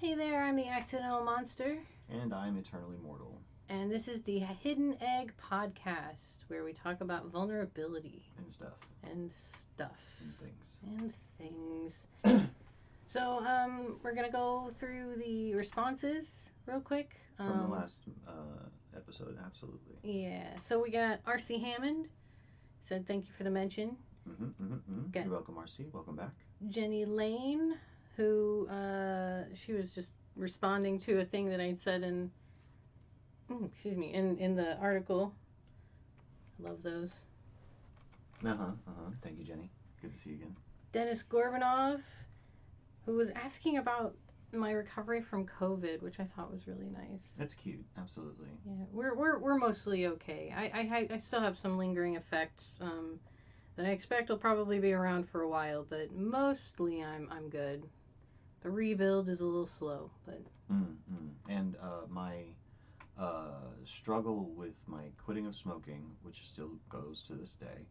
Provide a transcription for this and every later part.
Hey there, I'm the Accidental Monster, And I'm eternally mortal. and this is the Hidden Egg Podcast, where we talk about vulnerability And stuff. and stuff And things. and things. So, we're gonna go through the responses real quick. From the last episode, absolutely. Yeah, so we got R.C. Hammond, said thank you for the mention. You're welcome, RC. Welcome back. Jenny Lane, who, she was just responding to a thing that I'd said in the article. Love those. Thank you, Jenny. Good to see you again. Dennis Gorbanov, who was asking about my recovery from COVID, which I thought was really nice. That's cute, absolutely. Yeah, we're mostly okay. I still have some lingering effects that I expect will probably be around for a while, but mostly I'm good. The rebuild is a little slow, but. And my struggle with my quitting of smoking, which still goes to this day,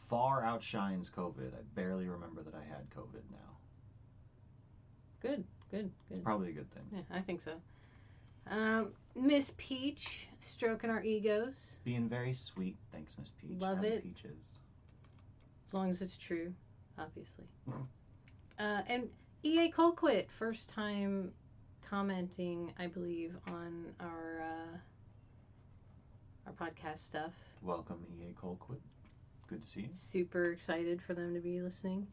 far outshines COVID. I barely remember that I had COVID now. Good. It's probably a good thing. Yeah, I think so. Miss Peach, stroking our egos. Being very sweet. Thanks, Miss Peach. Love as it. Peach is. As long as it's true, obviously. And EA Colquitt, first time commenting, I believe, on our podcast stuff. Welcome, EA Colquitt. Good to see you. Super excited for them to be listening.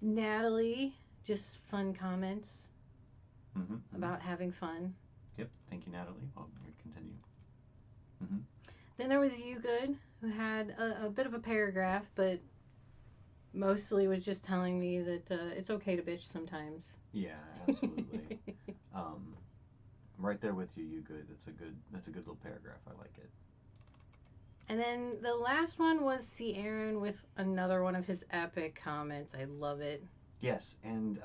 Natalie, just fun comments about having fun. Yep, thank you, Natalie. Well, continue. Then there was You Good, who had a bit of a paragraph, but mostly was just telling me that it's okay to bitch sometimes. Yeah, absolutely. I'm right there with you. You good. That's a good little paragraph. I like it. And then the last one was Sieran with another one of his epic comments. I love it. Yes, and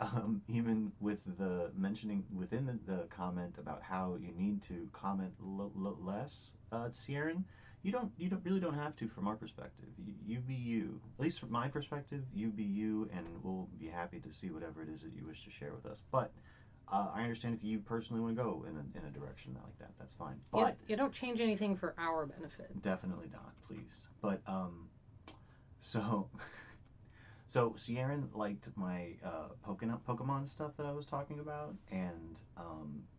even with the mentioning within the comment about how you need to comment less, Sieran, you really don't have to from our perspective. You be you. At least from my perspective, you be you, and we'll be happy to see whatever it is that you wish to share with us. But I understand if you personally want to go in a direction like that. That's fine. But you don't change anything for our benefit. Definitely not, please. But so. So Sieran liked my Pokemon stuff that I was talking about, and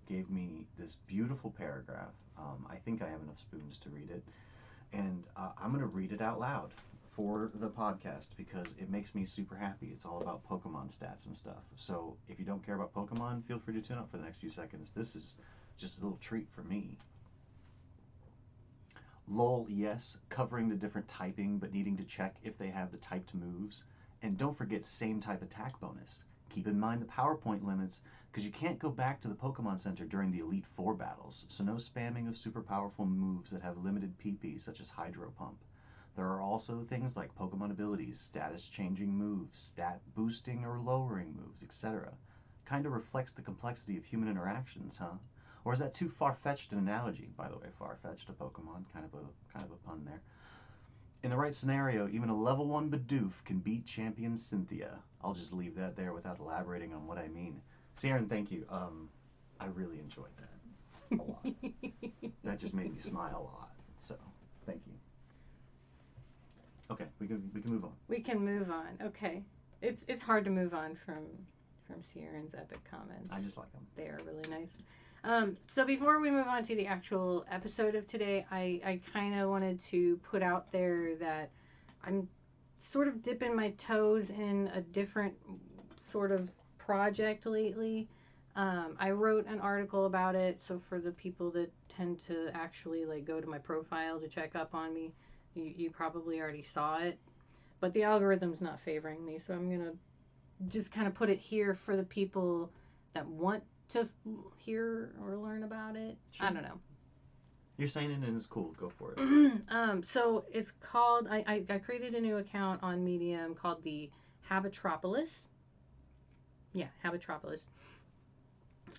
gave me this beautiful paragraph. I think I have enough spoons to read it, and I'm gonna read it out loud for the podcast because it makes me super happy. It's all about Pokemon stats and stuff. So if you don't care about Pokemon, feel free to tune out for the next few seconds. This is just a little treat for me. Lol, yes, covering the different typing, but needing to check if they have the typed moves. And don't forget same type attack bonus. Keep in mind the PowerPoint limits, because you can't go back to the Pokemon Center during the Elite Four battles, so no spamming of super powerful moves that have limited PP, such as Hydro Pump. There are also things like Pokemon abilities, status changing moves, stat boosting or lowering moves, etc. Kinda reflects the complexity of human interactions, huh? Or is that too far-fetched an analogy? By the way, far-fetched, a Pokemon, kind of a pun there. In the right scenario, even a level 1 Bidoof can beat champion Cynthia. I'll just leave that there without elaborating on what I mean. Sieran, thank you. I really enjoyed that a lot. That just made me smile a lot. So, thank you. Okay, we can move on. We can move on. Okay, it's hard to move on from Sieran's epic comments. I just like them. They are really nice. So before we move on to the actual episode of today, I kind of wanted to put out there that I'm sort of dipping my toes in a different sort of project lately. I wrote an article about it, so for the people that tend to actually like go to my profile to check up on me, you probably already saw it. But the algorithm's not favoring me, so I'm gonna just kind of put it here for the people that want to hear or learn about it. Sure. I don't know. You're saying it and it's cool. Go for it. So it's called, I created a new account on Medium called the Habitropolis. Yeah, Habitropolis.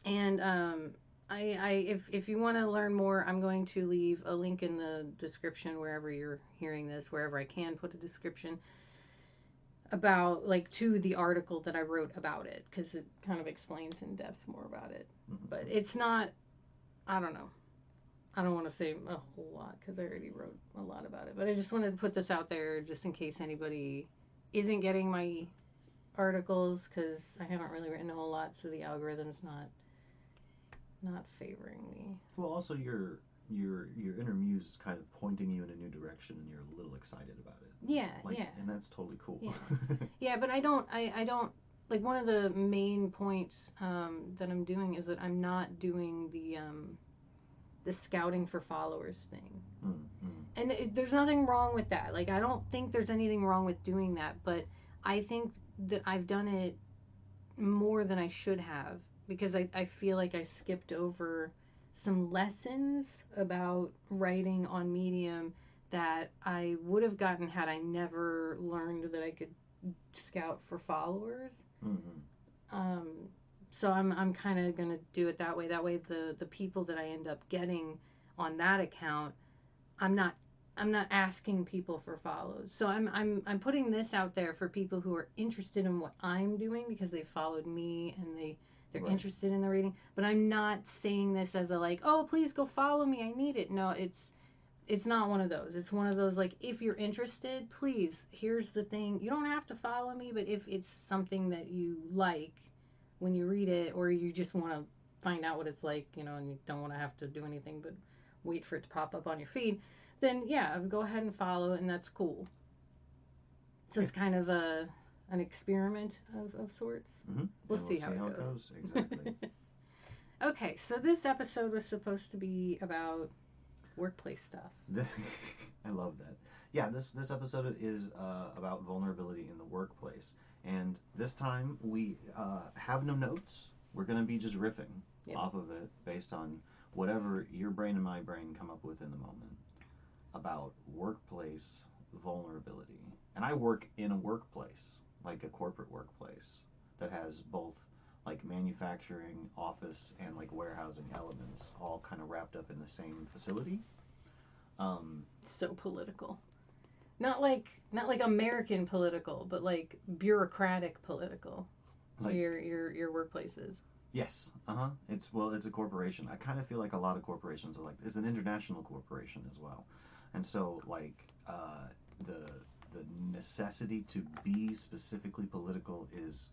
And if you want to learn more, I'm going to leave a link in the description wherever you're hearing this, wherever I can put a description. about like to the article that I wrote about it because it kind of explains in depth more about it. But Mm-hmm. it's not. I don't know. I don't want to say a whole lot because I already wrote a lot about it. But I just wanted to put this out there just in case anybody isn't getting my articles because I haven't really written a whole lot, so the algorithm's not favoring me. Well, also your inner muse is kind of pointing you in a new direction, and you're a little excited about it. Yeah, Like, yeah, and that's totally cool. yeah, yeah. But I don't like one of the main points that I'm doing is that I'm not doing the scouting for followers thing. Mm-hmm. And there's nothing wrong with that. Like I don't think there's anything wrong with doing that, but I think that I've done it more than I should have because I feel like I skipped over some lessons about writing on Medium that I would have gotten had I never learned that I could scout for followers. Mm-hmm. Um, so I'm kind of gonna do it that way. That way, the people that I end up getting on that account, I'm not I'm not asking people for follows. So I'm putting this out there for people who are interested in what I'm doing because they followed me and they're Right. interested in the reading. But I'm not saying this as a like, oh please go follow me, I need it. No, it's not one of those. It's one of those like if you're interested, please, here's the thing. You don't have to follow me, but if it's something that you like when you read it or you just want to find out what it's like, and you don't want to have to do anything but wait for it to pop up on your feed, then yeah, go ahead and follow it and that's cool. So Yeah. it's kind of an experiment of sorts. Mm-hmm. We'll And we'll see how see how it it goes. goes. Exactly. Okay, so this episode was supposed to be about workplace stuff. I love that. Yeah, this episode is about vulnerability in the workplace, and this time we have no notes. We're gonna be just riffing Yep. off of it based on whatever your brain and my brain come up with in the moment about workplace vulnerability. And I work in a workplace, like a corporate workplace that has both like manufacturing, office, and like warehousing elements all kind of wrapped up in the same facility. Um, So political. Not like American political, but like bureaucratic political. like Your workplaces. yes, it's a corporation. I kind of feel like a lot of corporations are like it's an international corporation as well, and so like the the necessity to be specifically political is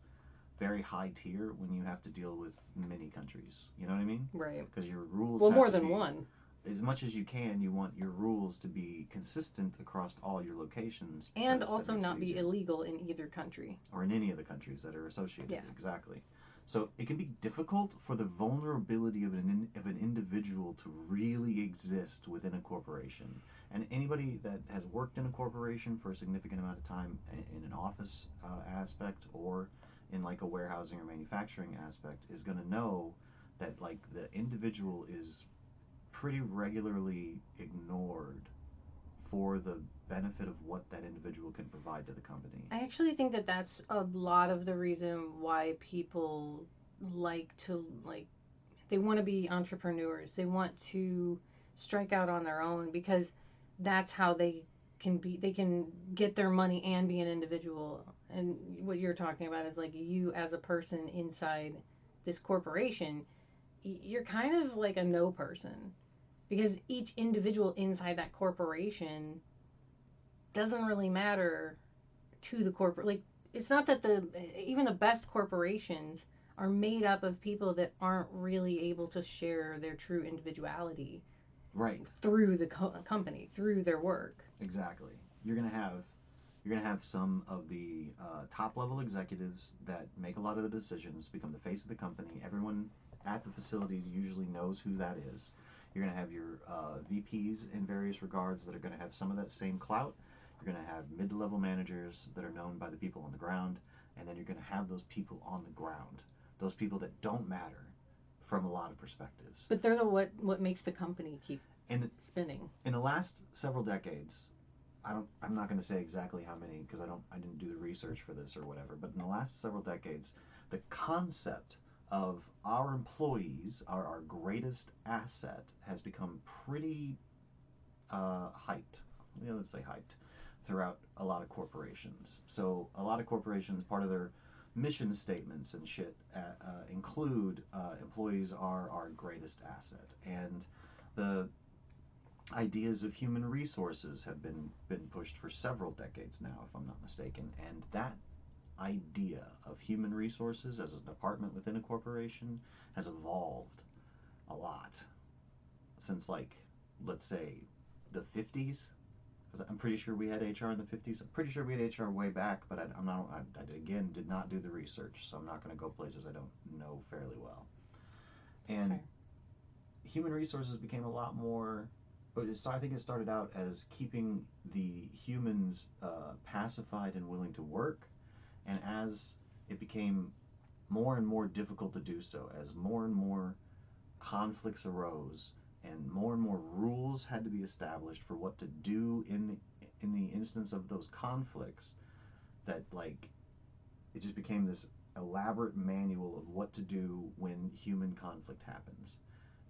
very high tier when you have to deal with many countries. You know what I mean? Right. Because your rules Well, have more to than be one. as much as you can. You want your rules to be consistent across all your locations And because that also makes it not be easier. illegal in either country. Or in any of the countries that are associated. Yeah. Exactly. So it can be difficult for the vulnerability of an individual to really exist within a corporation. And anybody that has worked in a corporation for a significant amount of time in an office aspect or in like a warehousing or manufacturing aspect is going to know that like the individual is pretty regularly ignored for the benefit of what that individual can provide to the company. I actually think that that's a lot of the reason why people like to like they want to be entrepreneurs. They want to strike out on their own because that's how they can get their money and be an individual. And what you're talking about is like you as a person inside this corporation, you're kind of like a no person because each individual inside that corporation doesn't really matter to the corporate. Like it's not that the even the best corporations are made up of people that aren't really able to share their true individuality Right. through the company, through their work. Exactly. You're gonna have some of the top level executives that make a lot of the decisions, become the face of the company. Everyone at the facilities usually knows who that is. You're gonna have your VPs in various regards that are gonna have some of that same clout. You're gonna have mid-level managers that are known by the people on the ground, and then you're gonna have those people on the ground, those people that don't matter from a lot of perspectives. But they're the what makes the company keep And spinning. in the last several decades, I'm not going to say exactly how many because I didn't do the research for this or whatever, but in the last several decades, the concept of our employees are our greatest asset has become pretty hyped. Yeah, let's say hyped throughout a lot of corporations. So a lot of corporations, part of their mission statements and shit include employees are our greatest asset, and the ideas of human resources have been pushed for several decades now, if I'm not mistaken. And that idea of human resources as a department within a corporation has evolved a lot since, like, let's say the 50s, because I'm pretty sure we had HR in the 50s. I'm pretty sure we had HR way back, but I'm not. I again did not do the research, so I'm not going to go places I don't know fairly well. And Fair. human resources became a lot more. I think it started out as keeping the humans pacified and willing to work, and as it became more and more difficult to do so, as more and more conflicts arose and more rules had to be established for what to do in the instance of those conflicts, that, like, it just became this elaborate manual of what to do when human conflict happens.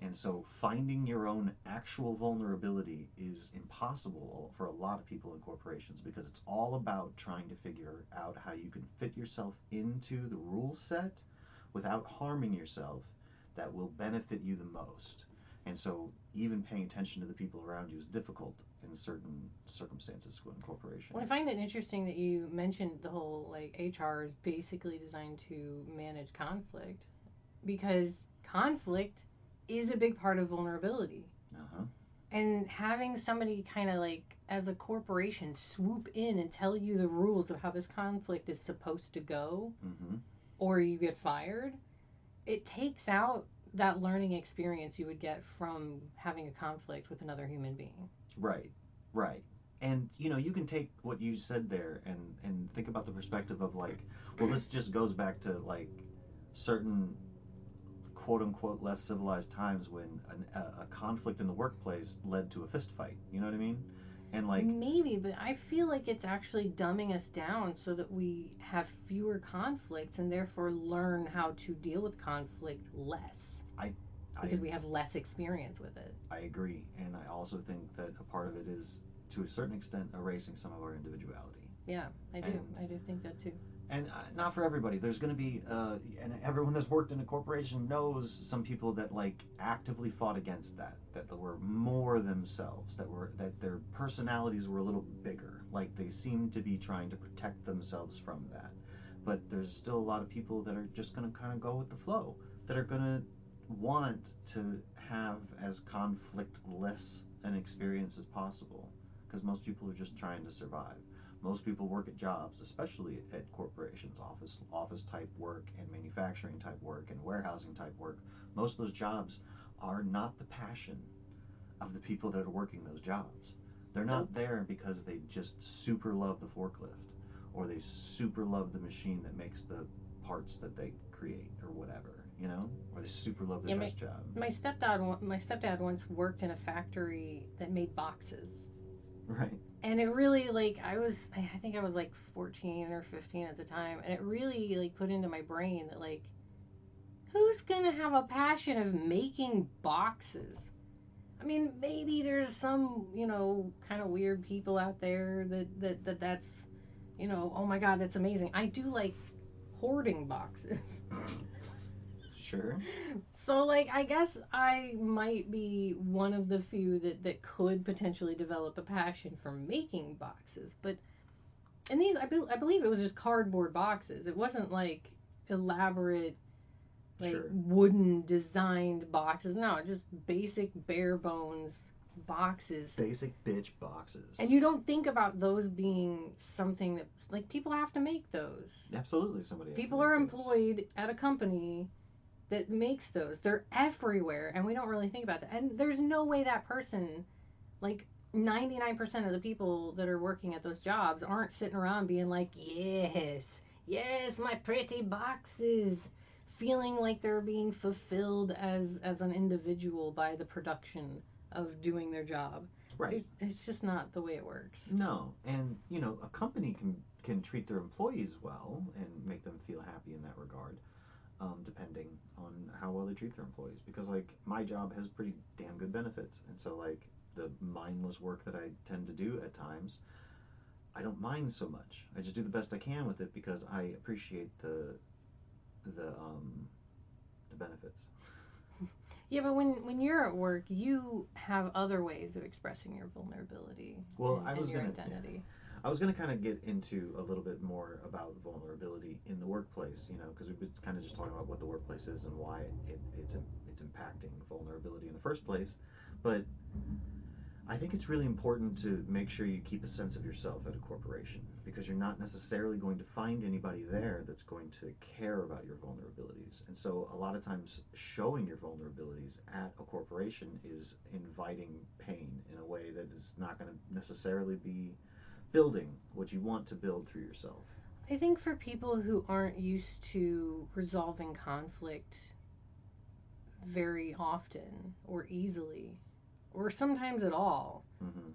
And so finding your own actual vulnerability is impossible for a lot of people in corporations, because it's all about trying to figure out how you can fit yourself into the rule set without harming yourself, that will benefit you the most. And so even paying attention to the people around you is difficult in certain circumstances in corporation. Well, I find it interesting that you mentioned the whole, like, HR is basically designed to manage conflict, because conflict is a big part of vulnerability. Uh-huh. And having somebody kind of, like, as a corporation, swoop in and tell you the rules of how this conflict is supposed to go, Mm-hmm. or you get fired, it takes out that learning experience you would get from having a conflict with another human being. Right, right. And you can take what you said there and think about the perspective of, like, well, this just goes back to, like, certain quote unquote less civilized times when a conflict in the workplace led to a fist fight. You know what I mean? And, like, Maybe, but I feel like it's actually dumbing us down so that we have fewer conflicts and therefore learn how to deal with conflict less, I I because we have less experience with it. I agree, and I also think that a part of it is, to a certain extent, erasing some of our individuality. Yeah, I do. And I do think that too. not for everybody. There's going to be, and everyone that's worked in a corporation knows some people that, like, actively fought against that. That were more themselves. That their personalities were a little bigger. Like, they seemed to be trying to protect themselves from that. But there's still a lot of people that are just going to kind of go with the flow. That are going to want to have as conflict-less an experience as possible, because most people are just trying to survive. Most people work at jobs, especially at corporations, office type work and manufacturing type work and warehousing type work. Most of those jobs are not the passion of the people that are working those jobs. They're Nope. not there because they just super love the forklift, or they super love the machine that makes the parts that they create, or whatever, or they super love their Yeah, my desk job. my stepdad once worked in a factory that made boxes. Right. And it really, like, I think I was like 14 or 15 at the time, and it really, like, put into my brain that, like, who's gonna have a passion of making boxes? I mean, maybe there's some, kind of weird people out there that's, oh my god, that's amazing. I do like hoarding boxes. Sure. So, like, I guess I might be one of the few that could potentially develop a passion for making boxes. But in these, I believe it was just cardboard boxes. It wasn't like elaborate, like, Sure. wooden designed boxes. No, just basic bare bones boxes. Basic bitch boxes. And you don't think about those being something that, like, people have to make those. Absolutely, somebody has to People make are those. employed at a company that makes those. They're everywhere, and we don't really think about that. And there's no way that person, like, 99% of the people that are working at those jobs aren't sitting around being like, yes, yes, my pretty boxes, feeling like they're being fulfilled as an individual by the production of doing their job. Right. It's just not the way it works. No, and a company can treat their employees well and make them feel happy in that regard, depending on how well they treat their employees. Because, like, my job has pretty damn good benefits, and so, like, the mindless work that I tend to do at times, I don't mind so much. I just do the best I can with it because I appreciate the the benefits. Yeah, but when you're at work, you have other ways of expressing your vulnerability Well, I and was your gonna identity. I was gonna kind of get into a little bit more about vulnerability in the workplace, you know, because we've been kind of just talking about what the workplace is and why it's impacting vulnerability in the first place. But I think it's really important to make sure you keep a sense of yourself at a corporation because you're not necessarily going to find anybody there that's going to care about your vulnerabilities. And so a lot of times showing your vulnerabilities at a corporation is inviting pain in a way that is not going to necessarily be building what you want to build through yourself. I think for people who aren't used to resolving conflict very often or easily, or sometimes at all, Mm-hmm.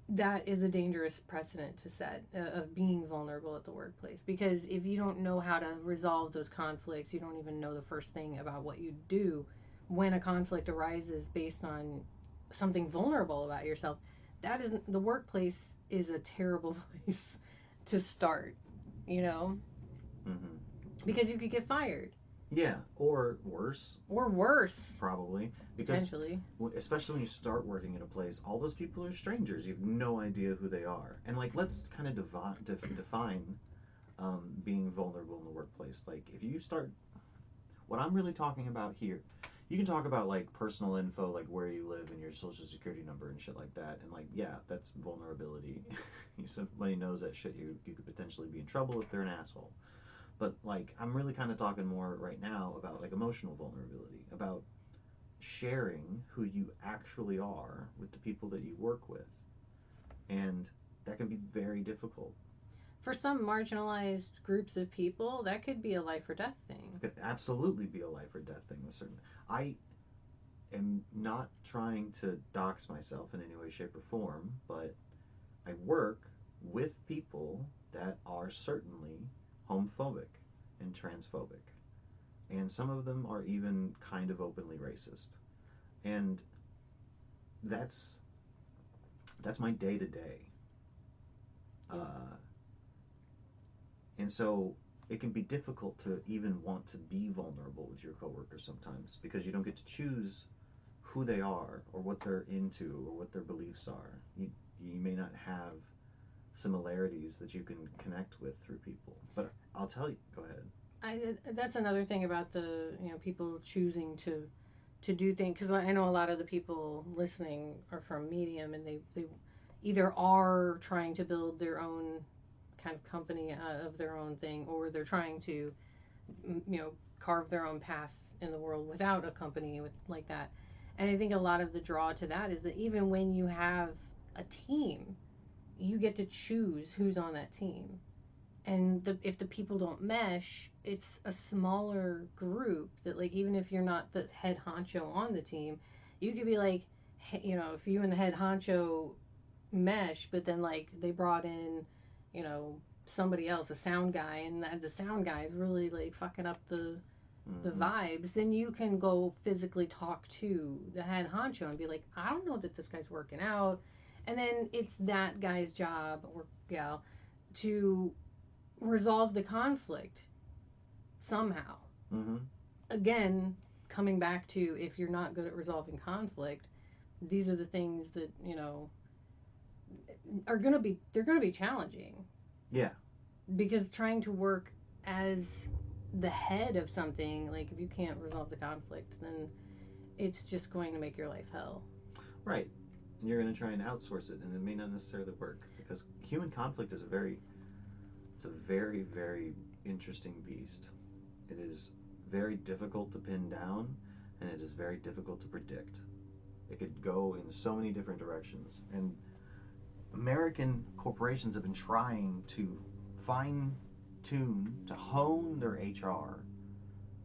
that is a dangerous precedent to set of being vulnerable at the workplace. Because if you don't know how to resolve those conflicts, you don't even know the first thing about what you do when a conflict arises based on something vulnerable about yourself. That isn't the workplace is a terrible place to start, you know, Mm-hmm. because you could get fired Yeah, or worse, or worse probably, because potentially. especially when you start working at a place, all those people are strangers. You have no idea who they are. And like, let's kind of define being vulnerable in the workplace. Like, if you start, what I'm really talking about here, you can talk about like personal info, like where you live and your social security number and shit like that. And like, yeah, that's vulnerability. If somebody knows that shit, you could potentially be in trouble if they're an asshole. But like, I'm really kind of talking more right now about like emotional vulnerability, about sharing who you actually are with the people that you work with. And that can be very difficult. For some marginalized groups of people, that could be a life or death It thing. could absolutely be a life or death thing with certain. I am not trying to dox myself in any way, shape, or form, but I work with people that are certainly homophobic and transphobic. And some of them are even kind of openly racist. And that's that's my day to day. Yep. And so it can be difficult to even want to be vulnerable with your coworkers sometimes because you don't get to choose who they are or what they're into or what their beliefs are. You may not have similarities that you can connect with through people. But I'll tell you, go ahead. That's another thing about the people choosing to do things, because I know a lot of the people listening are from Medium, and they either are trying to build their own kind of company of their own thing, or they're trying to carve their own path in the world without a company with like that. And I think a lot of the draw to that is that even when you have a team, you get to choose who's on that team. And if the people don't mesh, it's a smaller group that, like, even if you're not the head honcho on the team, you could be like, if you and the head honcho mesh, but then like they brought in, you know, somebody else, a sound guy, and the sound guy is really like fucking up the Mm-hmm. vibes, then you can go physically talk to the head honcho and be like, I don't know that this guy's working out. And then it's that guy's job or gal to resolve the conflict somehow. Mm-hmm. Again, coming back to, if you're not good at resolving conflict, these are the things that, they're going to be challenging, Yeah. because trying to work as the head of something, like if you can't resolve the conflict, then it's just going to make your life hell. Right. And you're going to try and outsource it, and it may not necessarily work because human conflict is it's a very, very interesting beast. It is very difficult to pin down, and it is very difficult to predict. It could go in so many different directions. And American corporations have been trying to fine tune, to hone their HR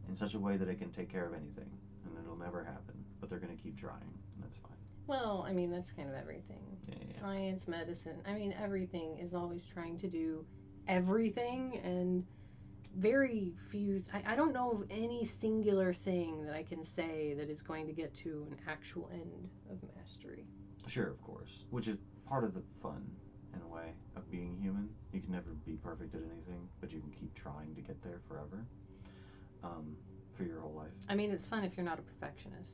in such a way that it can take care of anything. And it'll never happen. But they're going to keep trying, and that's fine. Well, I mean, that's kind of everything. Yeah, yeah, yeah. Science, medicine, I mean, everything is always trying to do everything, and very few. I don't know of any singular thing that I can say that is going to get to an actual end of mastery. Sure, of course. Which is part of the fun. in a way of being human. You can never be perfect at anything, but you can keep trying to get there forever, um, for your whole life. I mean, it's fun if you're not a perfectionist.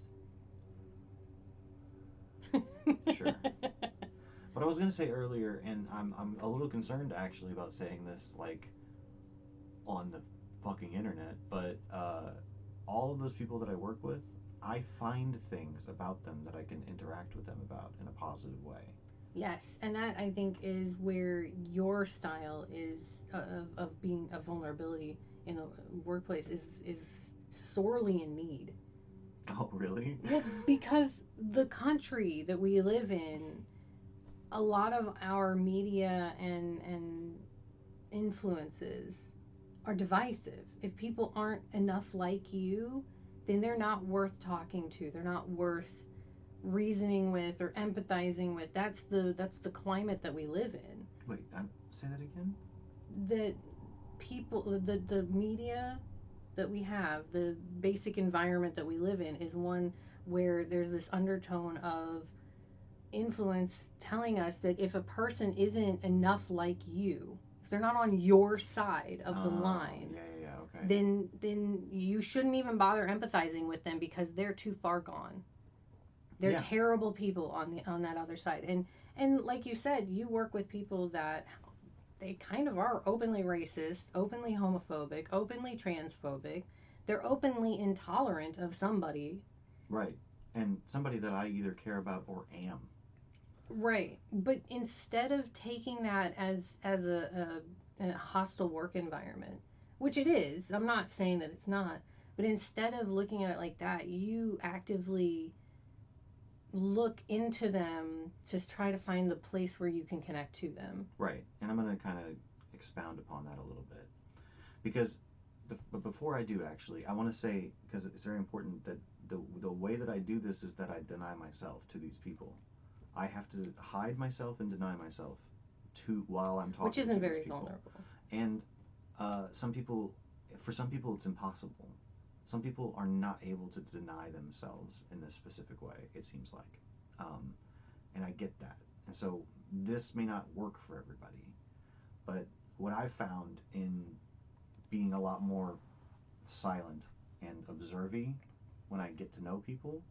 Sure. But I was gonna say earlier, and I'm a little concerned actually about saying this like on the fucking internet, but all of those people that I work with, I find things about them that I can interact with them about in a positive way. Yes, and that I think is where your style is of being a vulnerability in the workplace is sorely in need. Oh, really? Well, because the country that we live in, a lot of our media and influences are divisive. If people aren't enough like you, then they're not worth talking to. They're not worth reasoning with or empathizing with. That's the climate that we live in. Wait, say that again? That people, the media that we have, the basic environment that we live in is one where there's this undertone of influence telling us that if a person isn't enough like you, if they're not on your side of the Oh, line, yeah, yeah, yeah, okay. then you shouldn't even bother empathizing with them because they're too far gone. They're Yeah, terrible people on that other side. And like you said, you work with people that they kind of are openly racist, openly homophobic, openly transphobic. They're openly intolerant of somebody. right. And somebody that I either care about or am. Right. But instead of taking that as a hostile work environment, which it is, I'm not saying that it's not, but instead of looking at it like that, you actively look into them to try to find the place where you can connect to them. Right. And I'm going to kind of expound upon that a little bit. Because, but before I do, actually, I want to say, because it's very important that the way that I do this is that I deny myself to these people. I have to hide myself and deny myself to while I'm Which talking to isn't these very people. vulnerable. And some people, for some people, it's impossible. Some people are not able to deny themselves in this specific way, it seems like. Um, and I get that. And so this may not work for everybody. But what I've found in being a lot more silent and observing when I get to know people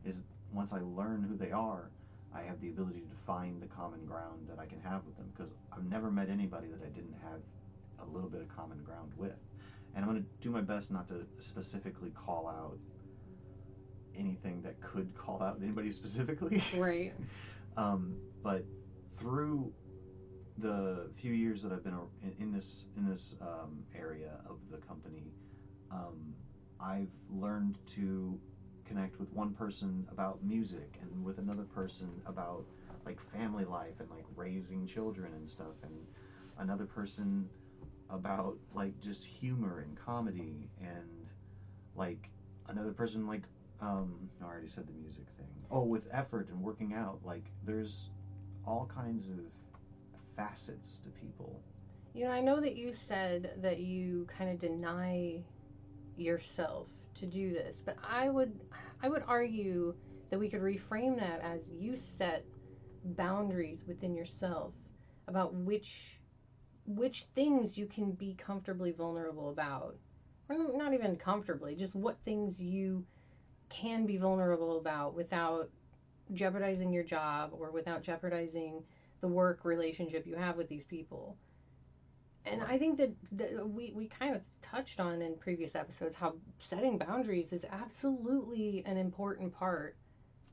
is once I learn who they are, I have the ability to find the common ground that I can have with them because I've never met anybody that I didn't have a little bit of common ground with. And I'm going to do my best not to specifically call out anything that could call out anybody specifically. Right. But through the few years that I've been in this area of the company, um, I've learned to connect with one person about music and with another person about like family life and like raising children and stuff, and another person about like just humor and comedy, and like another person like I already said the music thing. Oh, with effort and working out, like there's all kinds of facets to people. I know that you said that you kind of deny yourself to do this, but I would argue that we could reframe that as you set boundaries within yourself about which things you can be comfortably vulnerable about. Or not even comfortably, just what things you can be vulnerable about without jeopardizing your job or without jeopardizing the work relationship you have with these people. And Right. I think that we kind of touched on in previous episodes how setting boundaries is absolutely an important part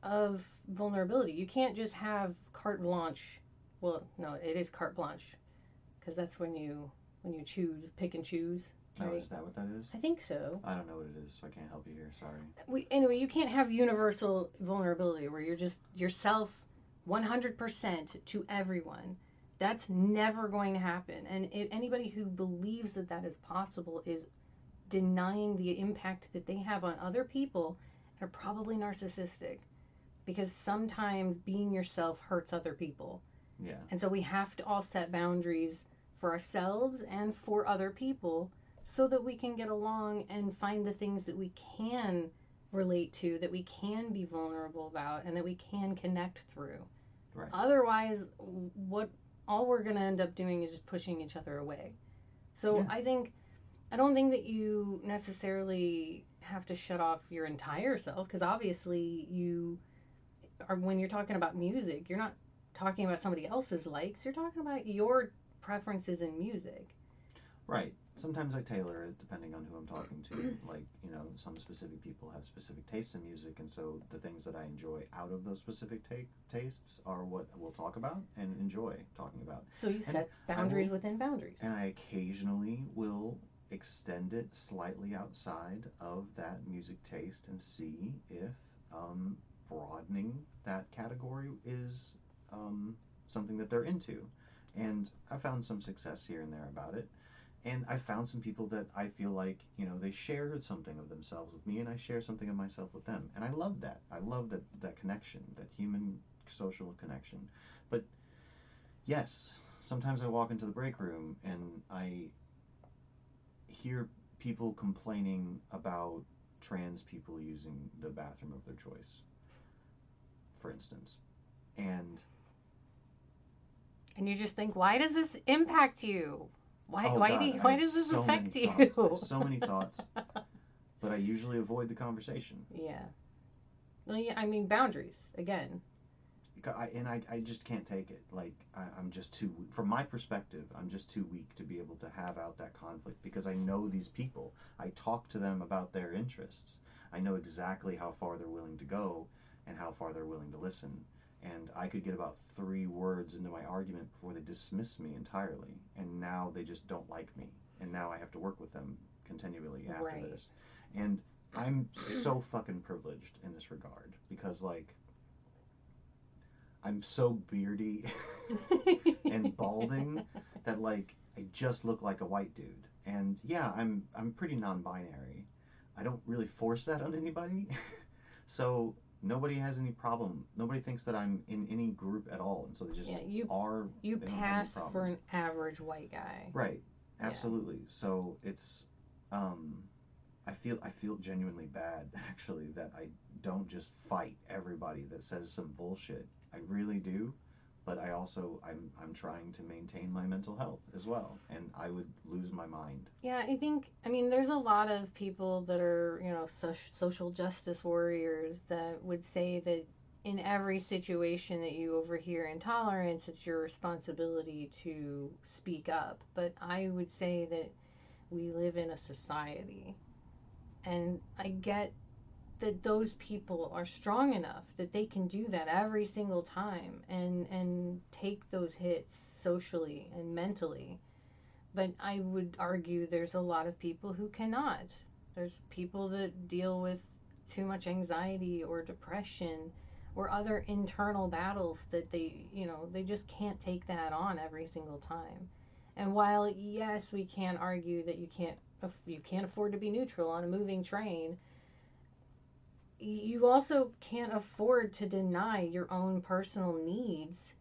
of vulnerability. You can't just have carte blanche. Well, no, it is carte blanche because that's when you choose, pick and choose, Oh, right? is that what that is? I think so. I don't know what it is, so I can't help you here. Sorry. Anyway, you can't have universal vulnerability where you're just yourself 100% to everyone. That's never going to happen. And if anybody who believes that that is possible is denying the impact that they have on other people and are probably narcissistic because sometimes being yourself hurts other people. Yeah. And so we have to all set boundaries for ourselves and for other people so that we can get along and find the things that we can relate to, that we can be vulnerable about, and that we can connect through. Right. Otherwise, what all we're going to end up doing is just pushing each other away. So Yeah. I don't think that you necessarily have to shut off your entire self, because obviously you are, when you're talking about music, you're not talking about somebody else's likes, you're talking about your preferences in music. Right. Sometimes I tailor it depending on who I'm talking to. Like, some specific people have specific tastes in music, and so the things that I enjoy out of those specific tastes are what we'll talk about and enjoy talking about. So you And set I boundaries will, within boundaries. and I occasionally will extend it slightly outside of that music taste and see if broadening that category is something that they're into. And I found some success here and there about it. And I found some people that I feel like, they shared something of themselves with me, and I share something of myself with them. And I love that. I love that connection, that human social connection. But yes, sometimes I walk into the break room and I hear people complaining about trans people using the bathroom of their choice, for instance. And And you just think, why does this impact you? oh God, I Why have does this so many affect thoughts. I have you? so many thoughts, but I usually avoid the conversation. Yeah. Well, yeah, I mean, boundaries again. I just can't take it. Like, I'm just too, from my perspective, I'm just too weak to be able to have out that conflict because I know these people. I talk to them about their interests. I know exactly how far they're willing to go and how far they're willing to listen. And I could get about 3 words into my argument before they dismiss me entirely. And now they just don't like me. And now I have to work with them continually after Right. this. And I'm so fucking privileged in this regard because, like, I'm so beardy and balding that, like, I just look like a white dude. And yeah, I'm pretty non-binary. I don't really force that on anybody. So nobody has any problem. Nobody thinks that I'm in any group at all, and so they just Yeah, are. you They don't have any pass for problem. an average white guy. Right. Yeah. Absolutely. So it's um I feel genuinely bad actually that I don't just fight everybody that says some bullshit. I really do, but I'm trying to maintain my mental health as well, and I would lose my mind. Yeah, I mean, there's a lot of people that are, social justice warriors that would say that in every situation that you overhear intolerance, it's your responsibility to speak up. But I would say that we live in a society, and I get that those people are strong enough that they can do that every single time and take those hits socially and mentally. But I would argue there's a lot of people who cannot. There's people that deal with too much anxiety or depression or other internal battles that they just can't take that on every single time. And while yes, we can argue that you can't afford to be neutral on a moving train, you also can't afford to deny your own personal needs,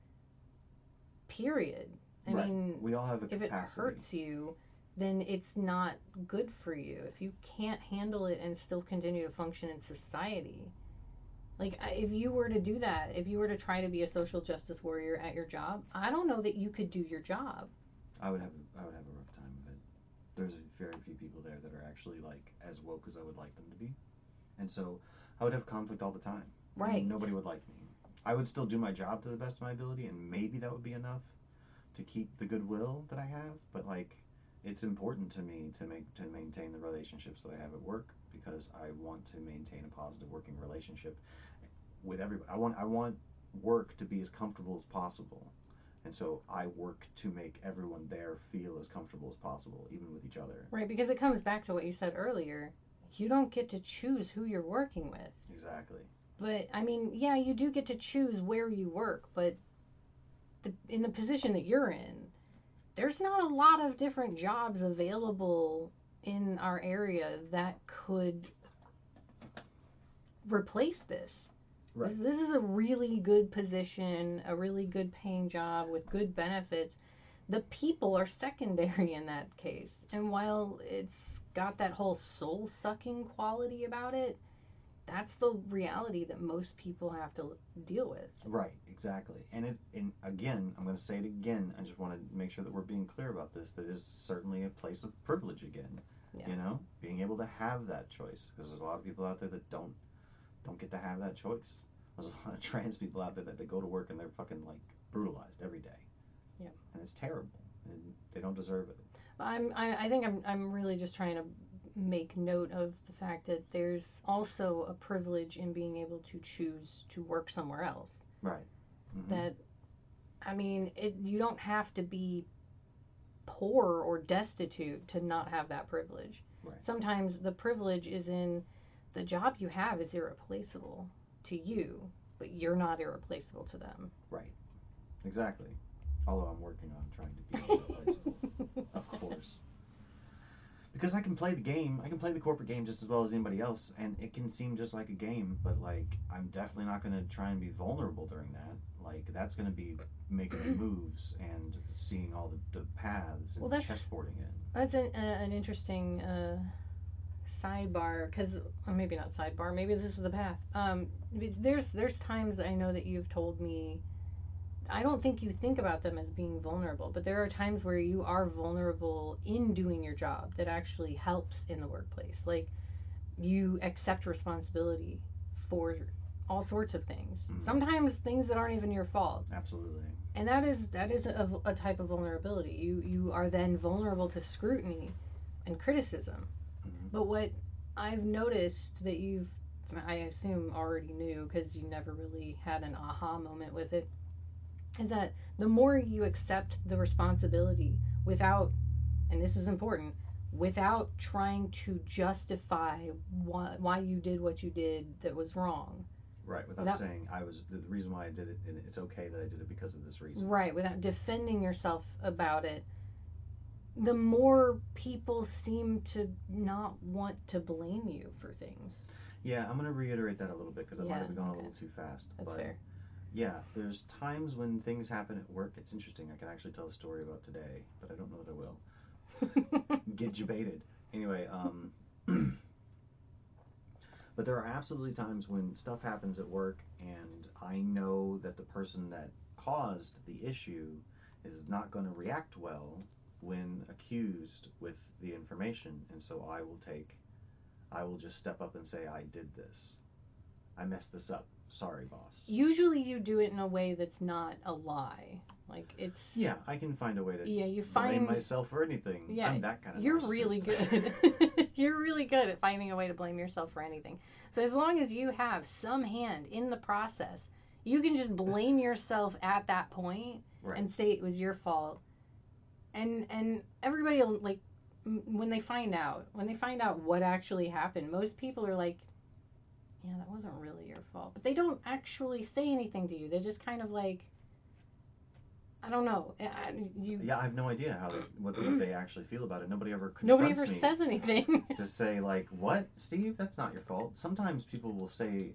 period. I Right. mean, We all have a if it capacity. hurts you, then it's not good for you. If you can't handle it and still continue to function in society, like if you were to do that, if you were to try to be a social justice warrior at your job, I don't know that you could do your job. I would have a rough time of it. There's very few people there that are actually like as woke as I would like them to be, and so I would have conflict all the time, and Right. nobody would like me. I would still do my job to the best of my ability, and maybe that would be enough to keep the goodwill that I have. But like, it's important to me to maintain the relationships that I have at work because I want to maintain a positive working relationship with everybody. I want work to be as comfortable as possible, and so I work to make everyone there feel as comfortable as possible, even with each other. Right, because it comes back to what you said earlier. You don't get to choose who you're working with. Exactly. But I mean, yeah, you do get to choose where you work, but in the position that you're in, there's not a lot of different jobs available in our area that could replace this. Right. This is a really good position, a really good paying job with good benefits. The people are secondary in that case. And while it's got that whole soul sucking quality about it, that's the reality that most people have to deal with. Right, exactly. And again, I'm going to say it again. I just want to make sure that we're being clear about this. That is certainly a place of privilege again. Yeah. You know, being able to have that choice, because there's a lot of people out there that don't get to have that choice. There's a lot of trans people out there that they go to work and they're fucking like brutalized every day. Yeah. And it's terrible, and they don't deserve it. I think I'm really just trying to make note of the fact that there's also a privilege in being able to choose to work somewhere else. Right. Mm-hmm. That, I mean, you don't have to be poor or destitute to not have that privilege. Right. Sometimes the privilege is in the job you have is irreplaceable to you, but you're not irreplaceable to them. Right. Exactly. Although I'm working on trying to be irreplaceable, of course. Because I can play the game, I can play the corporate game just as well as anybody else, and it can seem just like a game, but like I'm definitely not going to try and be vulnerable during that. Like that's going to be making the moves and seeing all the paths and Well, that's chessboarding it. that's an interesting sidebar, because maybe not sidebar, maybe this is the path. There's times that I know that you've told me, I don't think you think about them as being vulnerable, but there are times where you are vulnerable in doing your job that actually helps in the workplace. Like you accept responsibility for all sorts of things. Mm. Sometimes things that aren't even your fault. Absolutely. And that is a type of vulnerability. You are then vulnerable to scrutiny and criticism. Mm-hmm. But what I've noticed that I assume already knew because you never really had an aha moment with it, is that the more you accept the responsibility without, and this is important, without trying to justify why you did what you did that was wrong. Right, without saying I was the reason why I did it, and it's okay that I did it because of this reason. Right, without defending yourself about it, the more people seem to not want to blame you for things. Yeah, I'm going to reiterate that a little bit because I might have gone okay. a little too fast. That's but fair. Yeah, there's times when things happen at work. It's interesting. I can actually tell a story about today, but I don't know that I will. Get you baited. Anyway, but there are absolutely times when stuff happens at work, and I know that the person that caused the issue is not going to react well when accused with the information, and so I will just step up and say, I did this. I messed this up. Sorry, boss. Usually you do it in a way that's not a lie. Like it's Yeah, I can find a way to you blame myself for anything. Yeah, I'm that kind of you're narcissist. really good. You're really good at finding a way to blame yourself for anything. So as long as you have some hand in the process, you can just blame yourself at that point Right. and say it was your fault. And everybody will, like, when they find out what actually happened, most people are like, yeah, that wasn't really your fault. But they don't actually say anything to you. They're just kind of like, I don't know. Yeah, I have no idea what they actually feel about it. Nobody ever me says anything to say like, "What, Steve? That's not your fault." Sometimes people will say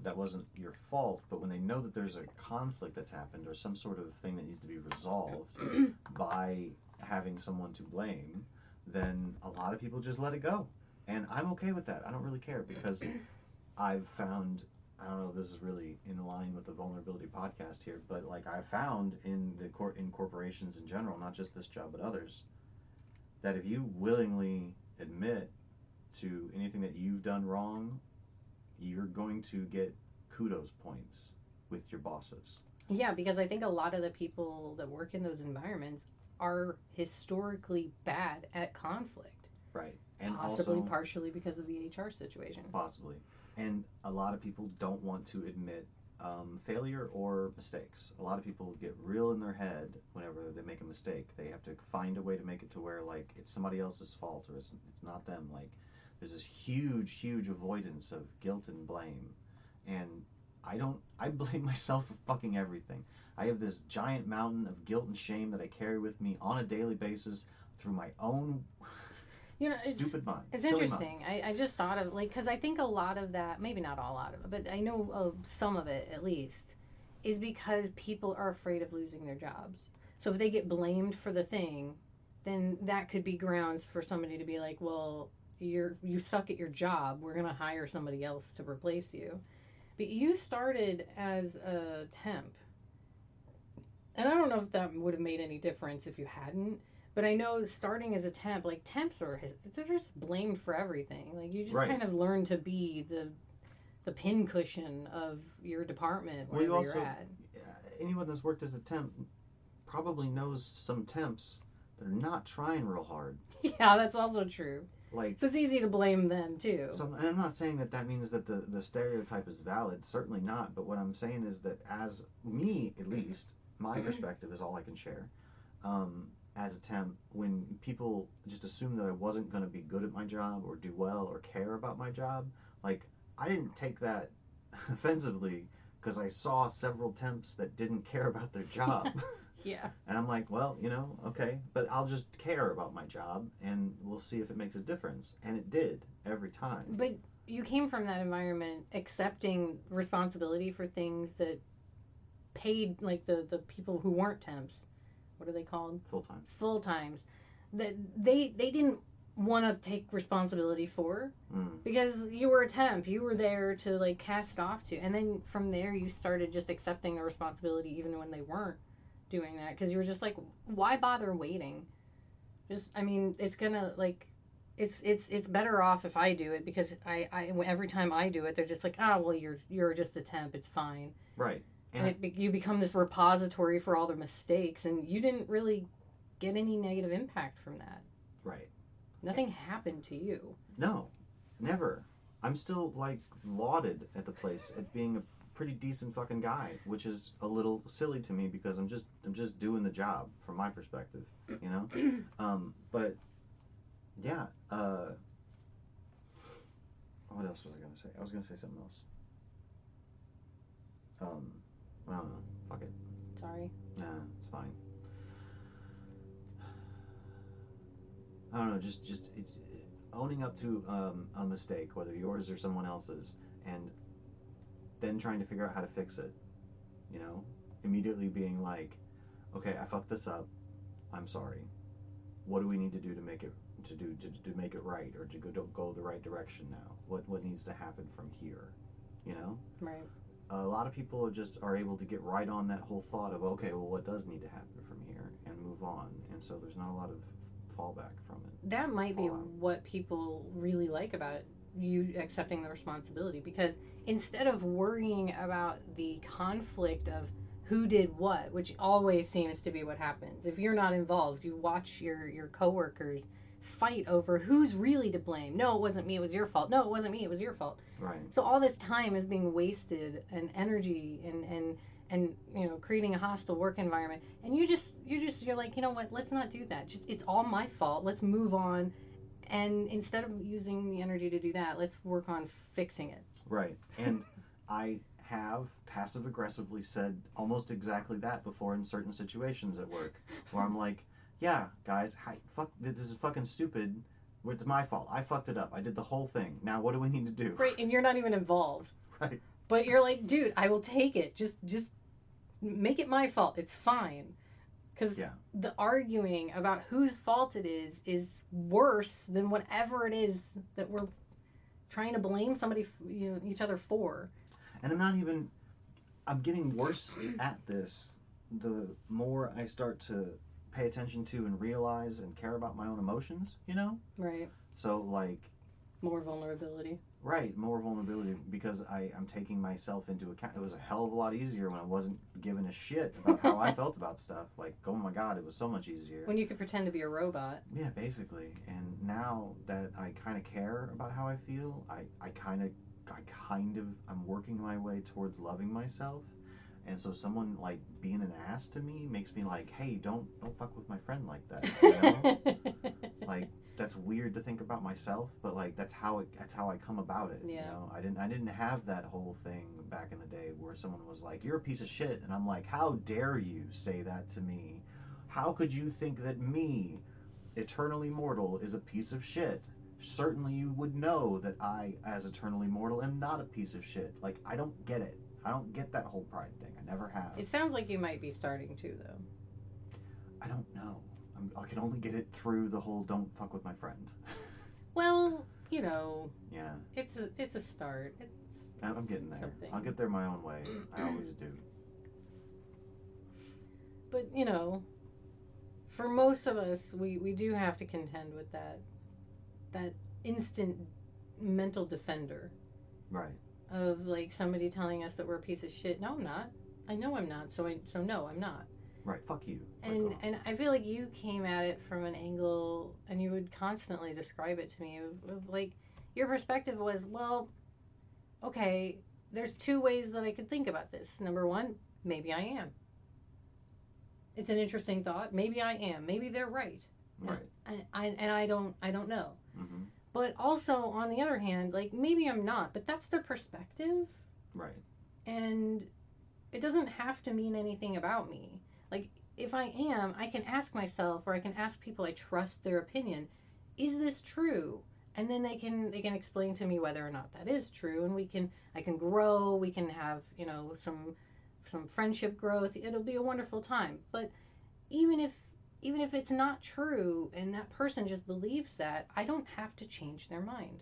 that wasn't your fault, but when they know that there's a conflict that's happened or some sort of thing that needs to be resolved by having someone to blame, then a lot of people just let it go, and I'm okay with that. I don't really care because I've found, I don't know if this is really in line with the vulnerability podcast here, but like I've found in in corporations in general, not just this job but others, that if you willingly admit to anything that you've done wrong, you're going to get kudos points with your bosses. Yeah, because I think a lot of the people that work in those environments are historically bad at conflict. Right. And possibly also partially because of the HR situation. Possibly. And a lot of people don't want to admit failure or mistakes. A lot of people get real in their head whenever they make a mistake. They have to find a way to make it to where like it's somebody else's fault or it's not them. Like there's this huge avoidance of guilt and blame. And I blame myself for fucking everything. I have this giant mountain of guilt and shame that I carry with me on a daily basis through my own stupid mind. It's silly interesting. Mind. I just thought of, like, because I think a lot of that, maybe not all out of it, but I know of some of it at least, is because people are afraid of losing their jobs. So if they get blamed for the thing, then that could be grounds for somebody to be like, well, you suck at your job. We're gonna hire somebody else to replace you. But you started as a temp, and I don't know if that would have made any difference if you hadn't. But I know starting as a temp, like temps are they're just blamed for everything. Like you just Right. kind of learn to be the pincushion of your department Well, you wherever you're also, at. anyone that's worked as a temp probably knows some temps that are not trying real hard. Yeah, that's also true. Like, So it's easy to blame them too. so, and I'm not saying that that means that the stereotype is valid. Certainly not. But what I'm saying is that, as me at least, my perspective is all I can share. As a temp, when people just assumed that I wasn't going to be good at my job or do well or care about my job, like, I didn't take that offensively because I saw several temps that didn't care about their job. Yeah. And I'm like, well, okay, but I'll just care about my job and we'll see if it makes a difference. And it did every time. But you came from that environment accepting responsibility for things that paid, like the people who weren't temps. What are they called? Full times. Full times. That they didn't want to take responsibility for because you were a temp. You were there to like cast it off to, and then from there you started just accepting the responsibility even when they weren't doing that because you were just like, why bother waiting? Just, I mean, it's gonna like, it's better off if I do it because I every time I do it, they're just like, oh well, you're just a temp, it's fine. Right. And you become this repository for all their mistakes, and you didn't really get any negative impact from that. Right. Nothing happened to you. No, never. I'm still like lauded at the place at being a pretty decent fucking guy, which is a little silly to me because I'm just doing the job from my perspective, you know. But yeah. What else was I gonna say? I was gonna say something else. Um, I don't know. Fuck it. Sorry. Nah, it's fine. I don't know. Just owning up to a mistake, whether yours or someone else's, and then trying to figure out how to fix it. You know, immediately being like, okay, I fucked this up. I'm sorry. What do we need to do to make it to make it right or to go the right direction now? What needs to happen from here? You know. Right. A lot of people just are able to get right on that whole thought of, okay, well, what does need to happen from here and move on, and so there's not a lot of fallback from it. That might be Fallout. what people really like about you accepting the responsibility because instead of worrying about the conflict of who did what, which always seems to be what happens. If you're not involved, you watch your coworkers fight over who's really to blame. No, it wasn't me, it was your fault. No, it wasn't me, it was your fault. Right. So all this time is being wasted and energy and creating a hostile work environment, and you're like, you know what, let's not do that. Just, it's all my fault, let's move on. And instead of using the energy to do that, let's work on fixing it. Right. And I have passive aggressively said almost exactly that before in certain situations at work where I'm like, yeah, guys, fuck, this is fucking stupid. It's my fault. I fucked it up. I did the whole thing. Now what do we need to do? Right, and you're not even involved. Right. But you're like, dude, I will take it. Just make it my fault. It's fine. Because the arguing about whose fault it is worse than whatever it is that we're trying to blame somebody, each other for. And I'm getting worse at this the more I start to pay attention to and realize and care about my own emotions, Right. So, like, more vulnerability. Right, more vulnerability because I'm taking myself into account. It was a hell of a lot easier when I wasn't giving a shit about how I felt about stuff. Like, oh my god, it was so much easier. When you could pretend to be a robot. Yeah, basically. And now that I kind of care about how I feel, I'm working my way towards loving myself. And so someone like being an ass to me makes me like, hey, don't fuck with my friend like that. Like, that's weird to think about myself, but like that's how I come about it. Yeah. I didn't have that whole thing back in the day where someone was like, you're a piece of shit, and I'm like, how dare you say that to me? How could you think that me, eternally mortal, is a piece of shit? Certainly you would know that I, as eternally mortal, am not a piece of shit. Like, I don't get it. I don't get that whole pride thing. I never have. It sounds like you might be starting to, though. I don't know. I can only get it through the whole don't fuck with my friend. Well, Yeah, it's a start. It's I'm getting there. something. I'll get there my own way. I always do. But for most of us, we do have to contend with that instant mental defender Right. of like somebody telling us that we're a piece of shit. No, I'm not. I know I'm not. So no, I'm not. Right. Fuck you. It's like, And oh, and I feel like you came at it from an angle, and you would constantly describe it to me of like your perspective was, well, okay, there's two ways that I could think about this. Number one, maybe I am. It's an interesting thought. Maybe I am. Maybe they're right. And right. I don't know. Mm-hmm. But also on the other hand, like maybe I'm not, but that's their perspective, Right. and it doesn't have to mean anything about me. Like if I am, I can ask myself, or I can ask people I trust their opinion, is this true? And then they can explain to me whether or not that is true, and I can grow, we can have, some friendship growth. It'll be a wonderful time. But even if even if it's not true and that person just believes that, I don't have to change their mind.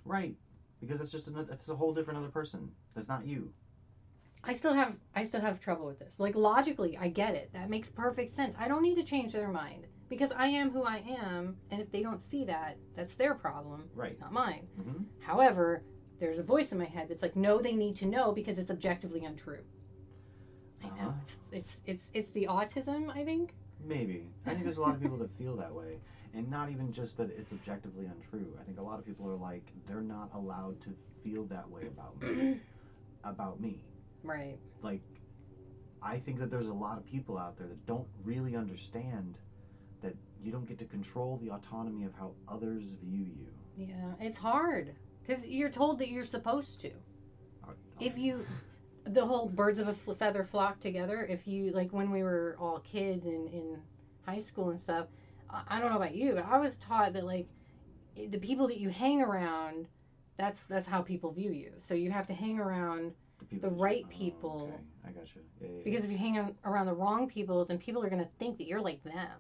Right. Because it's just another. It's a whole different other person. That's not you. I still have trouble with this. Like logically, I get it. That makes perfect sense. I don't need to change their mind because I am who I am, and if they don't see that, that's their problem, Right. not mine. Mm-hmm. However, there's a voice in my head that's like, no, they need to know because it's objectively untrue. I Uh huh. know it's the autism, I think. Maybe. I think there's a lot of people that feel that way. And not even just that it's objectively untrue. I think a lot of people are like, they're not allowed to feel that way about me. About me. Right. Like, I think that there's a lot of people out there that don't really understand that you don't get to control the autonomy of how others view you. Yeah, it's hard because you're told that you're supposed to. Uh, If you The whole birds of a feather flock together. If you like when we were all kids in high school and stuff, I don't know about you, but I was taught that like the people that you hang around, that's how people view you. So you have to hang around the people the that right oh, okay. people, I got you. Yeah, yeah, because if you hang around the wrong people, then people are going to think that you're like them.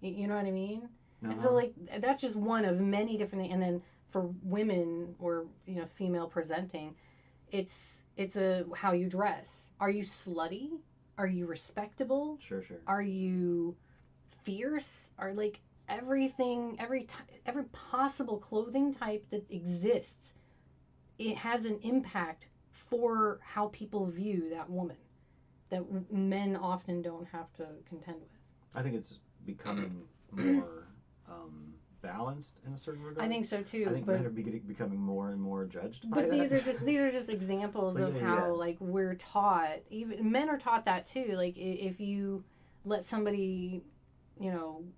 You know what I mean? yeah. Uh And huh. so like that's just one of many different things. And then for women, or female presenting, it's it's a how you dress. Are you slutty? Are you respectable? Sure, sure. Are you fierce? Are like everything, every possible clothing type that exists, it has an impact for how people view that woman that men often don't have to contend with. I think it's becoming more balanced in a certain I regard. think so I too, think men but are becoming more and more judged by but that. these are just examples But of yeah, yeah. how like we're taught. Even men are taught that too. Like if you let somebody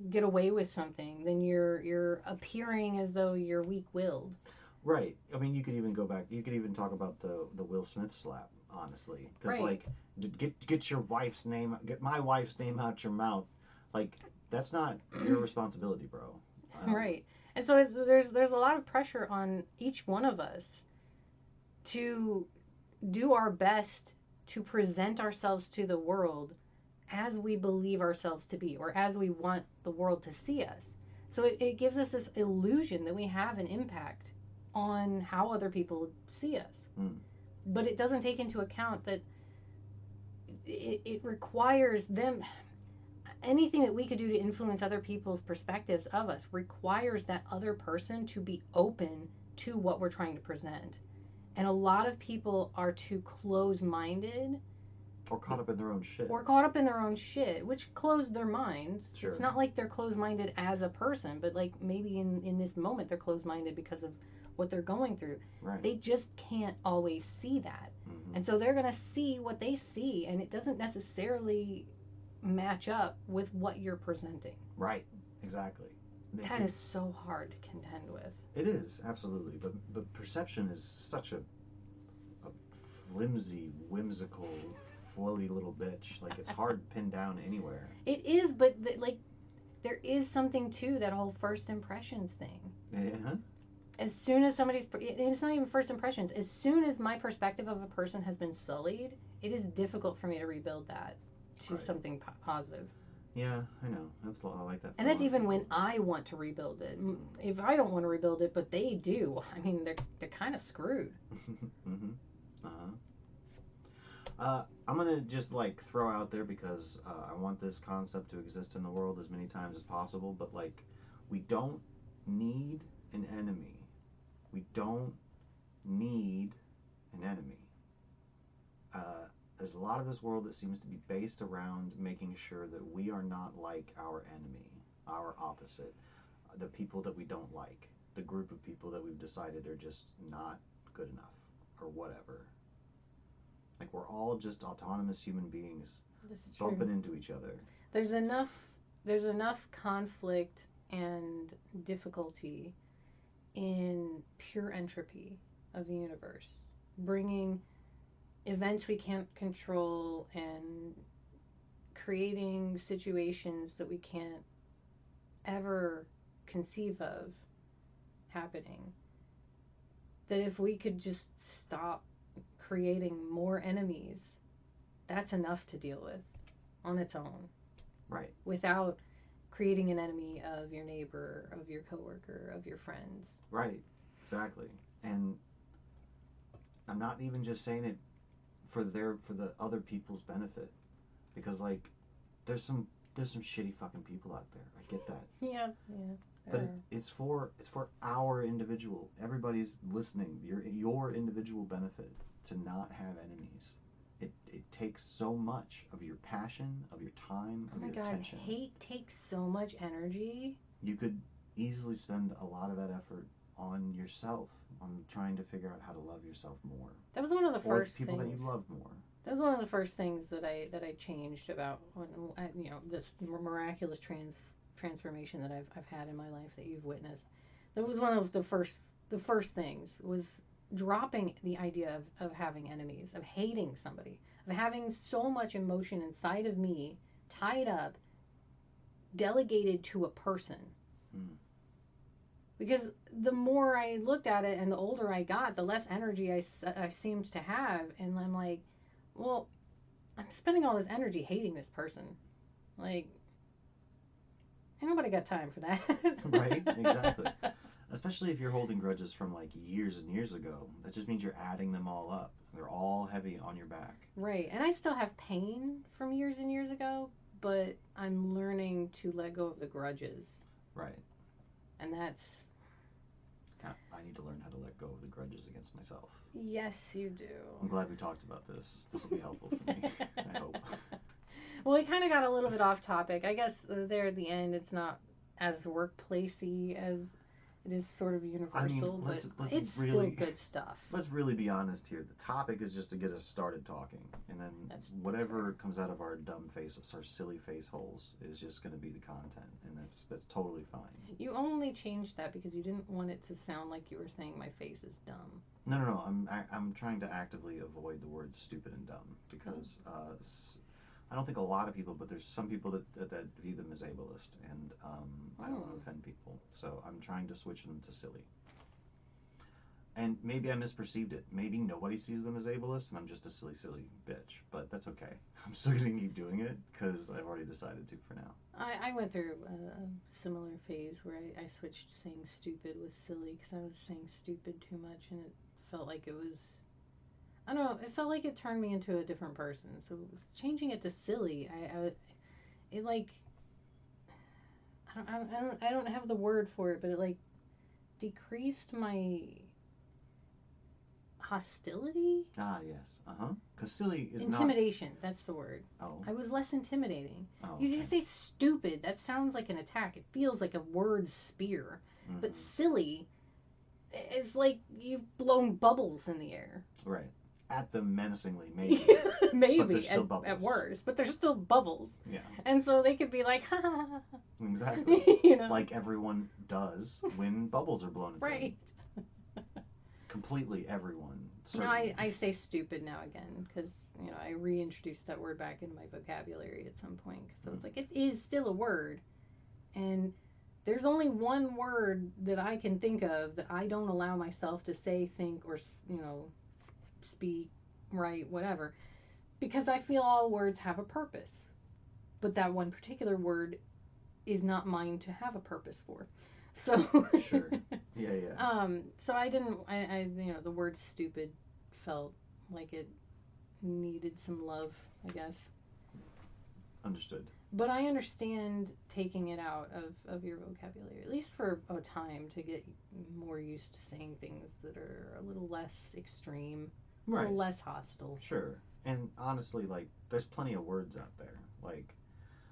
get away with something, then you're appearing as though you're weak-willed. Right. I mean, you could even go back. You could even talk about the Will Smith slap, honestly, because Right. like, get your wife's name, get my wife's name out your mouth. Like, that's not your responsibility, bro. Right. And so there's a lot of pressure on each one of us to do our best to present ourselves to the world as we believe ourselves to be, or as we want the world to see us. So it gives us this illusion that we have an impact on how other people see us. Mm. But it doesn't take into account that it requires them. Anything that we could do to influence other people's perspectives of us requires that other person to be open to what we're trying to present. And a lot of people are too close minded, Or caught up in their own shit. or caught up in their own shit, which closed their minds. Sure. It's not like they're closed minded as a person, but like maybe in this moment they're closed minded because of what they're going through. Right. They just can't always see that. Mm-hmm. And so they're going to see what they see, and it doesn't necessarily match up with what you're presenting. Right. Exactly. That is so hard to contend with. It is absolutely, but perception is such a flimsy, whimsical, floaty little bitch. Like it's hard to pin down anywhere. It is, but like there is something to that whole first impressions thing. Yeah. As soon as it's not even first impressions. As soon as my perspective of a person has been sullied, it is difficult for me to rebuild that to Right. something positive. Yeah, I know. I like that. For And a that's lot of even people. when I want to rebuild it. If I don't want to rebuild it, but they do, I mean, they're kind of screwed. Mm-hmm. Uh-huh. I'm gonna just like throw out there because I want this concept to exist in the world as many times as possible. But like, we don't need an enemy. We don't need an enemy. There's a lot of this world that seems to be based around making sure that we are not like our enemy, our opposite, the people that we don't like, the group of people that we've decided are just not good enough or whatever. Like we're all just autonomous human beings This is true. bumping into each other. There's enough there's enough conflict and difficulty in pure entropy of the universe, bringing events we can't control and creating situations that we can't ever conceive of happening. That if we could just stop creating more enemies, that's enough to deal with on its own Right. without creating an enemy of your neighbor, of your coworker, of your friends. Right. Exactly. And I'm not even just saying it for the other people's benefit because like there's some shitty fucking people out there. I get that. Yeah, yeah. But it's for our individual. Everybody's listening. Your individual benefit to not have enemies. It takes so much of your passion, of your time, Oh of my your god, attention. hate takes so much energy. You could easily spend a lot of that effort on yourself, on trying to figure out how to love yourself more, That was one of the or the first people that you things. love more. That was one of the first things that I changed about when this miraculous transformation that I've had in my life that you've witnessed. That was one of the first things was dropping the idea of having enemies, of hating somebody, of having so much emotion inside of me tied up, delegated to a person. Mm. Because the more I looked at it and the older I got, the less energy I seemed to have. And I'm like, well, I'm spending all this energy hating this person. Like, ain't nobody got time for Right? Exactly. that. Especially if you're holding grudges from like years and years ago. That just means you're adding them all up. They're all heavy on your back. Right. And I still have pain from years and years ago, but I'm learning to let go of the grudges. Right. And that's, I need to learn how to let go of the grudges against myself. yes, you I'm do. glad we talked about this. This will be helpful for me. I hope. Well, we kind of got a little bit off topic. I guess there at the end, it's not as workplacey as it is sort of I mean, universal, but let's it's still really good stuff. let's really be honest here. The topic is just to get us started talking, and then That's whatever fair. comes out of our dumb face, our silly face holes, is just going to be the content, and that's totally fine. You only changed that because you didn't want it to sound like you were saying my face is dumb. No, no, no. I'm trying to actively avoid the words stupid and dumb because I don't think a lot of people, but there's some people that view them as ableist, and I don't want to Oh. offend people, so I'm trying to switch them to silly. And maybe I misperceived it. Maybe nobody sees them as ableist, and I'm just a silly, silly bitch. But that's okay. I'm still gonna keep doing it because I've already decided to for now. I went through a similar phase where I switched saying stupid with silly because I was saying stupid too much and it felt like it was. I don't know. It felt like it turned me into a different person. So changing it to silly, it like I don't have the word for it, but it like decreased my hostility. Ah, yes. Uh huh. Because silly is not. Intimidation, that's the word. Oh. I was less intimidating. Oh. You Okay. just say stupid, that sounds like an attack. It feels like a word spear. But Mm-hmm. silly is like you've blown bubbles in the air. Right. At them menacingly, maybe. But they're Maybe still at bubbles. worst, but they're still bubbles. Yeah. And so they could be like, ha ha ha. Exactly. You know? Like everyone does when bubbles are blown at them. Right. Completely everyone. No, Certainly. I say stupid now again because I reintroduced that word back into my vocabulary at some point. So it's like it is still a word, and there's only one word that I can think of that I don't allow myself to say, think, or speak, write, whatever, because I feel all words have a purpose. but that one particular word is not mine to have a purpose for. So Sure. Yeah, yeah. So I didn't. The word stupid felt like it needed some love, I guess. Understood. But I understand taking it out of your vocabulary, at least for a time, to get more used to saying things that are a little less extreme, a Right. little less hostile. Sure. And honestly, like, there's plenty of words out there. Like,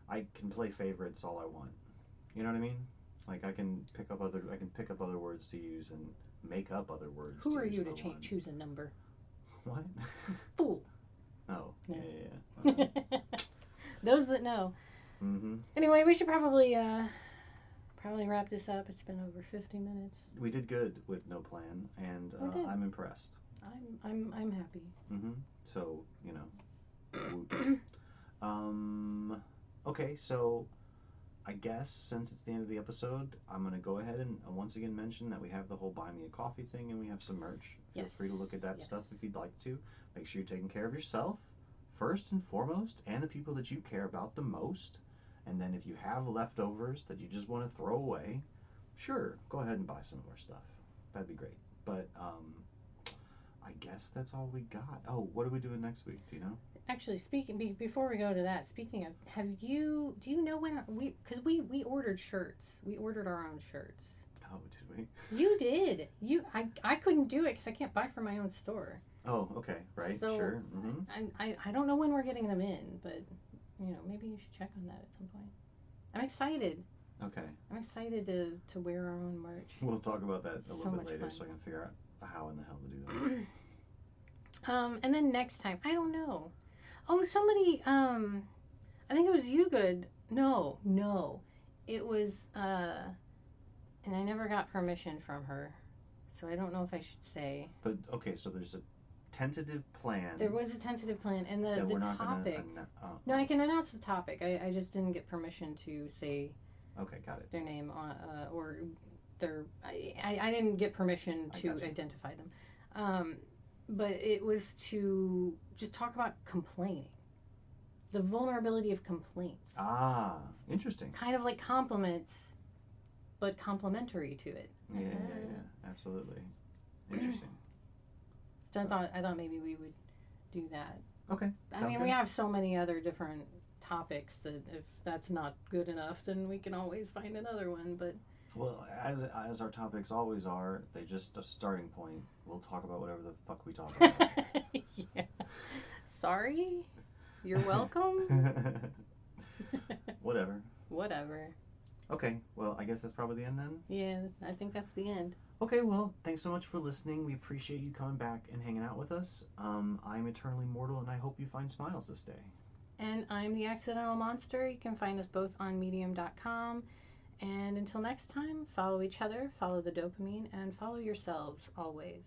I can play favorites all I want. You know what I mean? Like, I can pick up other words to use and make up other words Who to are use you if to I want. choose a number? What? Fool. Oh, No. yeah, yeah. Those that know. Mm-hmm. Anyway, we should probably wrap this up. It's been over 50 minutes. We did good with no plan, and We did. I'm impressed. I'm happy. Mm-hmm. So, woot. Okay, so I guess since it's the end of the episode, I'm gonna go ahead and once again mention that we have the whole buy me a coffee thing, and we have some merch. Feel Yes. free to look at that Yes. stuff if you'd like to. Make sure you're taking care of yourself first and foremost, and the people that you care about the most. And then if you have leftovers that you just want to throw away, sure, go ahead and buy some of our stuff. That'd be great. But I guess that's all we got. Oh, what are we doing next week? Do you know? Actually, before we go to that, speaking of, do you know when because we ordered shirts. We ordered our own shirts. Oh, did we? You did. I couldn't do it because I can't buy from my own store. Oh, okay, right, So sure. Mm-hmm. I don't know when we're getting them in, but maybe you should check on that at some point. I'm excited. Okay. I'm excited to wear our own merch. We'll talk about that a little bit later Fun. so I can figure out how in the hell to do that. And then next time, I don't know. Oh, somebody, I think it was you, Good. No. It was, and I never got permission from her. So I don't know if I should say. But, okay, so there's a tentative plan. There was a tentative plan, and the topic. No, I can announce the topic. I just didn't get permission to say. Okay, got it. Their name or their. I didn't get permission to identify them. But it was to just talk about complaining. The vulnerability of complaints. Ah, interesting. Kind of like compliments, but complementary to it. Yeah, absolutely. Interesting. So I thought maybe we would do that. Okay. I mean, we have so many other different topics that if that's not good enough, then we can always find another one. But well, as our topics always are, they just a starting point. We'll talk about whatever the fuck we talk about. Yeah. Sorry. You're welcome. Whatever. Okay, well, I guess that's probably the end then? Yeah, I think that's the end. Okay, well, thanks so much for listening. We appreciate you coming back and hanging out with us. I'm Eternally Mortal, and I hope you find smiles this day. And I'm the Accidental Monster. You can find us both on medium.com. And until next time, follow each other, follow the dopamine, and follow yourselves always.